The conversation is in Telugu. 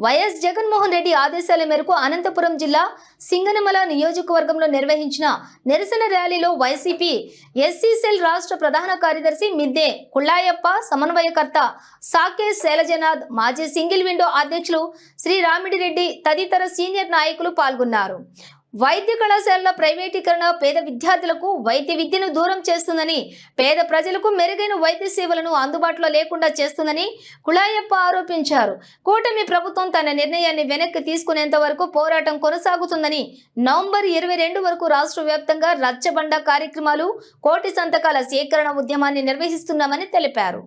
వైఎస్ జగన్మోహన్ రెడ్డి ఆదేశాల మేరకు అనంతపురం జిల్లా సింగనమల నియోజకవర్గంలో నిర్వహించిన నిరసన ర్యాలీలో వైసీపీ ఎస్సీ సెల్ రాష్ట్ర ప్రధాన కార్యదర్శి మిద్దె కుళ్ళాయప్ప, సమన్వయకర్త సాకే శైలజనాథ్, మాజీ సింగిల్ విండో అధ్యక్షులు శ్రీ రామిడిరెడ్డి తదితర సీనియర్ నాయకులు పాల్గొన్నారు. వైద్య కళాశాలల ప్రైవేటీకరణ పేద విద్యార్థులకు వైద్య విద్యను దూరం చేస్తుందని, పేద ప్రజలకు మెరుగైన వైద్య సేవలను అందుబాటులో లేకుండా చేస్తుందని కుళాయప్ప ఆరోపించారు. కూటమి ప్రభుత్వం తన నిర్ణయాన్ని వెనక్కి తీసుకునేంత వరకు పోరాటం కొనసాగుతుందని, నవంబర్ 22 వరకు రాష్ట్ర వ్యాప్తంగా రచ్చబండ కార్యక్రమాలు, కోటి సంతకాల సేకరణ ఉద్యమాన్ని నిర్వహిస్తున్నామని తెలిపారు.